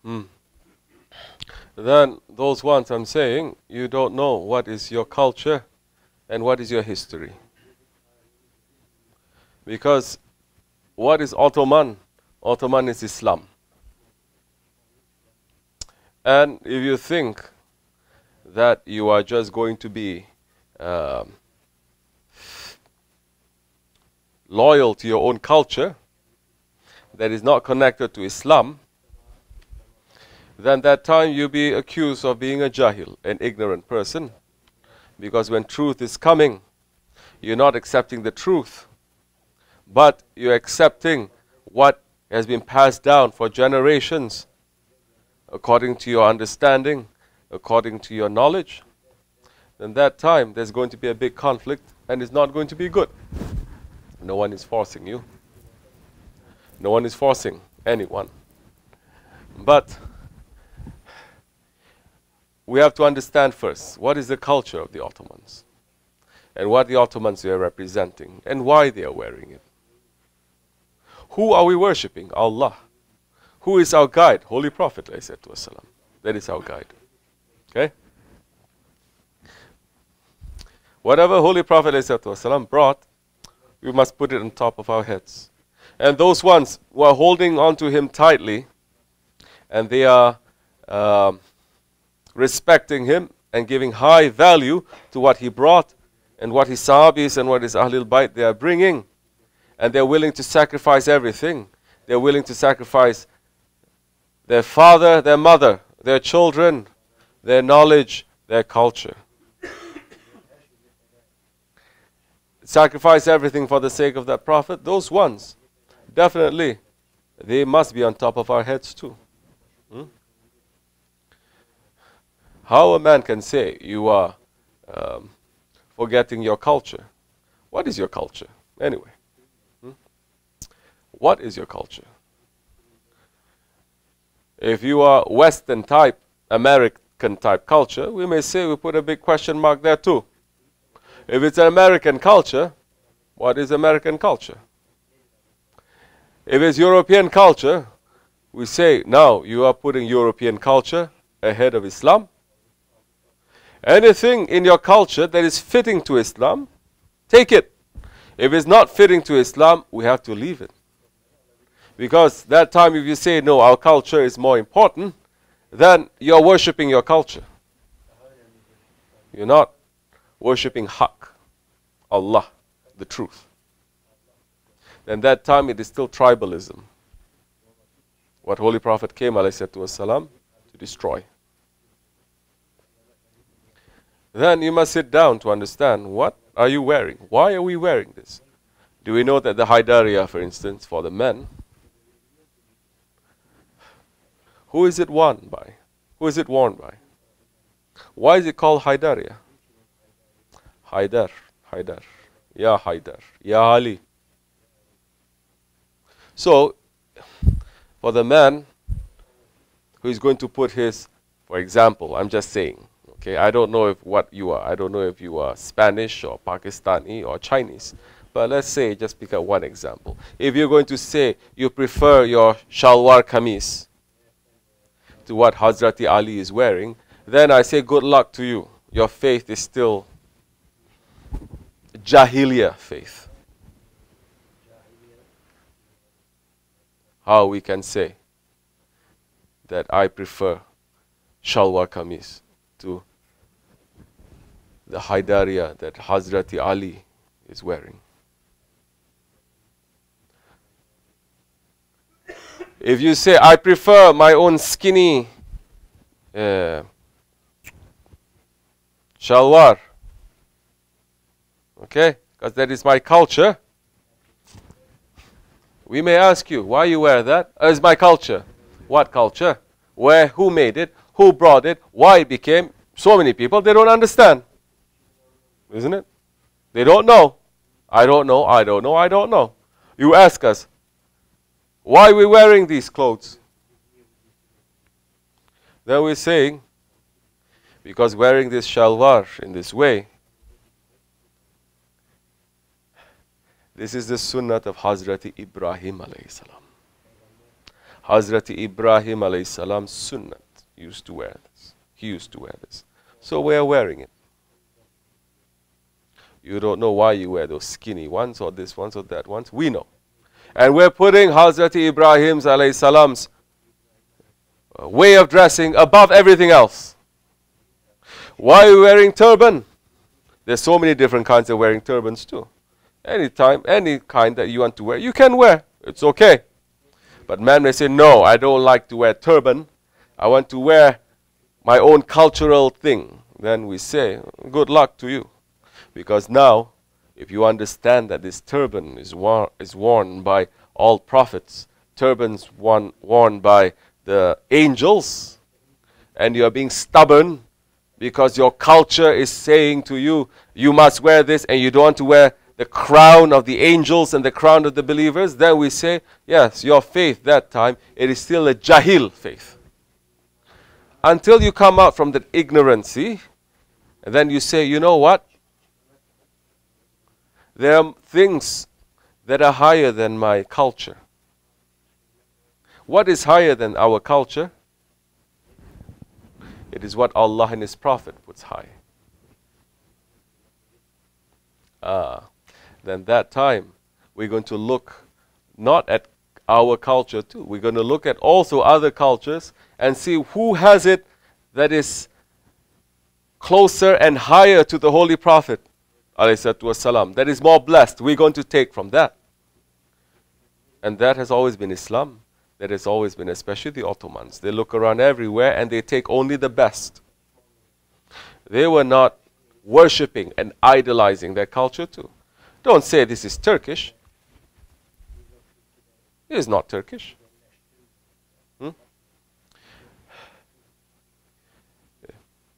Hmm. Then those ones I'm saying, you don't know what is your culture and what is your history. Because what is Ottoman? Ottoman is Islam. And if you think that you are just going to be um, loyal to your own culture that is not connected to Islam, then that time you'll be accused of being a jahil, an ignorant person. Because when truth is coming, you're not accepting the truth, but you're accepting what has been passed down for generations according to your understanding, according to your knowledge. Then that time there's going to be a big conflict and it's not going to be good. No one is forcing you. No one is forcing anyone. But we have to understand first, what is the culture of the Ottomans? And what the Ottomans are representing, and why they are wearing it. Who are we worshipping? Allah. Who is our guide? Holy Prophet ﷺ. That is our guide. Okay? Whatever Holy Prophet ﷺ brought, we must put it on top of our heads. And those ones who are holding on to him tightly, and they are respecting him and giving high value to what he brought and what his Sahabis and what his Ahlul Bayt they are bringing, and they're willing to sacrifice everything. They're willing to sacrifice their father, their mother, their children, their knowledge, their culture. Sacrifice everything for the sake of that Prophet. Those ones, definitely, they must be on top of our heads too. How a man can say you are forgetting your culture? What is your culture anyway? What is your culture? If you are Western type, American type culture, we may say we put a big question mark there too. If it's an American culture, what is American culture? If it's European culture, we say now you are putting European culture ahead of Islam. Anything in your culture that is fitting to Islam, take it. If it's not fitting to Islam, we have to leave it. Because that time if you say, no, our culture is more important, then you're worshipping your culture. You're not worshipping Haqq, Allah, the truth. Then that time it is still tribalism. What Holy Prophet came, ﷺ, to destroy. Then you must sit down to understand, what are you wearing? Why are we wearing this? Do we know that the Haidariya, for instance, for the men, who is it worn by? Who is it worn by? Why is it called Haidariya? Haidar, Haidar, Ya Haidar, Ya Ali. So, for the man who is going to put his, for example, I'm just saying, okay, I don't know if what you are. I don't know if you are Spanish or Pakistani or Chinese. But let's say, just pick up one example. If you're going to say you prefer your shalwar kameez to what Hazrati Ali is wearing, then I say good luck to you. Your faith is still Jahiliya faith. How we can say that I prefer shalwar kameez to the Haidariya that Hazrati Ali is wearing. If you say, I prefer my own skinny shalwar, okay, because that is my culture, we may ask you, why you wear that? It's my culture. What culture? Where? Who made it? Who brought it? Why it became? So many people, they don't understand. Isn't it? They don't know. I don't know, I don't know, I don't know. You ask us, why are we wearing these clothes? Then we're saying, because wearing this shalwar in this way, this is the sunnah of Hazrati Ibrahim alayhi salam. Hazrat Ibrahim alayhi salam sunnat used to wear this. He used to wear this. So we are wearing it. You don't know why you wear those skinny ones or this ones or that ones. We know. And we're putting Hazrat Ibrahim's alayhi salam's way of dressing above everything else. Why are we wearing turban? There's so many different kinds of wearing turbans too. Anytime, any kind that you want to wear, you can wear. It's okay. But man may say, no, I don't like to wear turban. I want to wear my own cultural thing. Then we say, good luck to you. Because now, if you understand that this turban is worn by all prophets, turbans worn by the angels, and you are being stubborn because your culture is saying to you, you must wear this, and you don't want to wear the crown of the angels and the crown of the believers, then we say, yes, your faith that time, it is still a jahil faith. Until you come out from that ignorancy, and then you say, you know what? There are things that are higher than my culture. What is higher than our culture? It is what Allah and His Prophet puts high. Then that time, we're going to look not at our culture too. We're going to look at also other cultures and see who has it that is closer and higher to the Holy Prophet, ﷺ, that is more blessed. We're going to take from that. And that has always been Islam. That has always been, especially the Ottomans. They look around everywhere and they take only the best. They were not worshipping and idolizing their culture too. Don't say this is Turkish. It is not Turkish.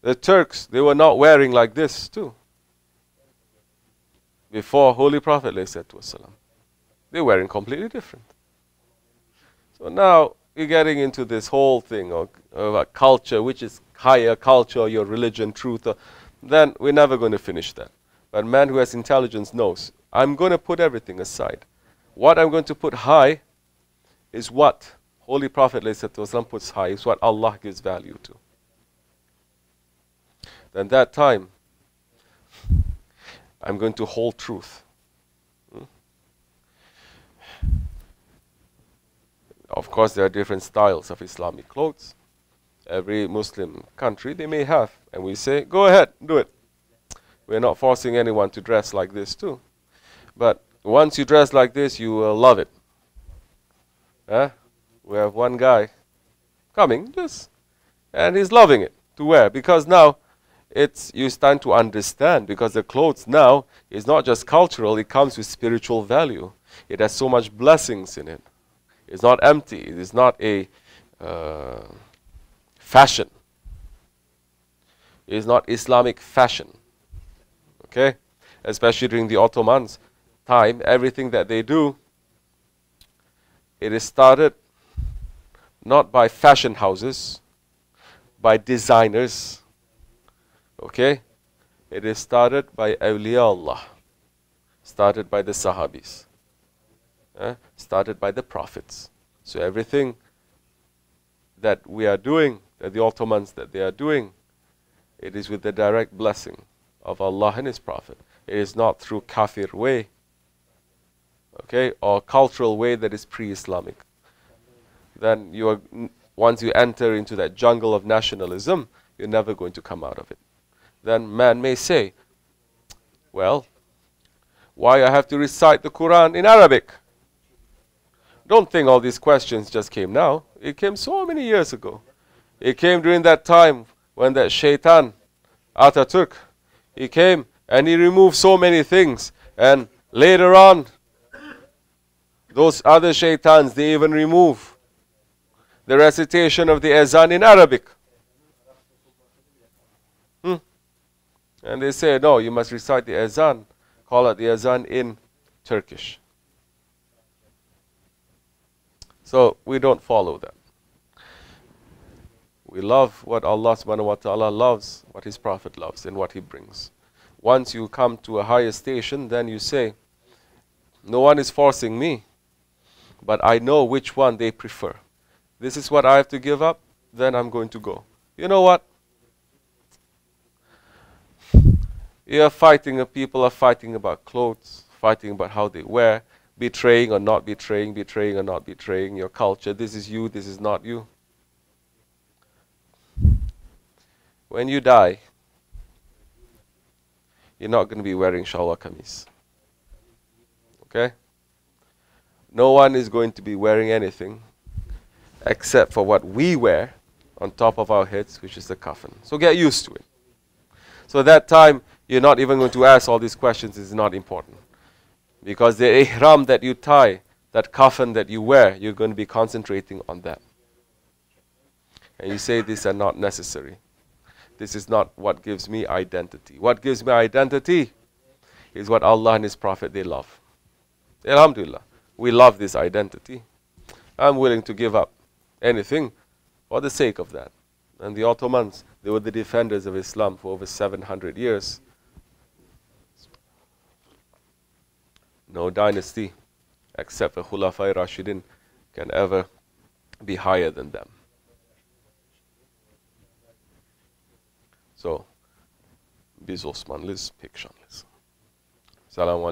The Turks, they were not wearing like this too. Before Holy Prophet ﷺ. They were wearing completely different. So now you're getting into this whole thing of a culture, which is higher culture, your religion, truth. Then we're never going to finish that. But man who has intelligence knows, I'm going to put everything aside. What I'm going to put high is what Holy Prophet ﷺ puts high, is what Allah gives value to. Then that time, I'm going to hold truth. Of course, there are different styles of Islamic clothes. Every Muslim country, they may have. And we say, go ahead, do it. We're not forcing anyone to dress like this too. But once you dress like this, you will love it. We have one guy coming, and he's loving it to wear. Because now, you stand to understand, because the clothes now is not just cultural, it comes with spiritual value. It has so much blessings in it. It's not empty. It is not a fashion. It is not Islamic fashion. Okay? Especially during the Ottomans' time, everything that they do, it is started not by fashion houses, by designers. Okay? It is started by awliya Allah. Started by the Sahabis. Started by the prophets. So everything that we are doing, that the Ottomans that they are doing, it is with the direct blessing of Allah and His Prophet. It is not through kafir way, okay, or cultural way that is pre-Islamic. Then you are, once you enter into that jungle of nationalism, you're never going to come out of it. Then man may say, well, why I have to recite the Quran in Arabic? Don't think all these questions just came now. It came so many years ago. It came during that time when that shaitan, Ataturk, he came and he removed so many things. And later on, those other shaitans, they even remove the recitation of the azan in Arabic. And they say, no, you must recite the azan, call it the azan in Turkish. So we don't follow that. We love what Allah subhanahu wa ta'ala loves, what His Prophet loves, and what He brings. Once you come to a higher station, then you say, no one is forcing me, but I know which one they prefer. this is what I have to give up, then I'm going to go. You know what? You're fighting, people are fighting about clothes, fighting about how they wear, betraying or not betraying, betraying or not betraying your culture. This is you, this is not you. When you die, you're not going to be wearing shalwar kameez. Okay? No one is going to be wearing anything except for what we wear on top of our heads, which is the coffin. So get used to it. So at that time, you're not even going to ask all these questions. It's not important. Because the ihram that you tie, that coffin that you wear, you're going to be concentrating on that. And you say these are not necessary. This is not what gives me identity. What gives me identity is what Allah and His Prophet, they love. Alhamdulillah, we love this identity. I'm willing to give up anything for the sake of that. And the Ottomans, they were the defenders of Islam for over 700 years. No dynasty except for Khulafai Rashidin can ever be higher than them. So, biz Osmanlis, pek şanlıyız. Selamun Aleyküm.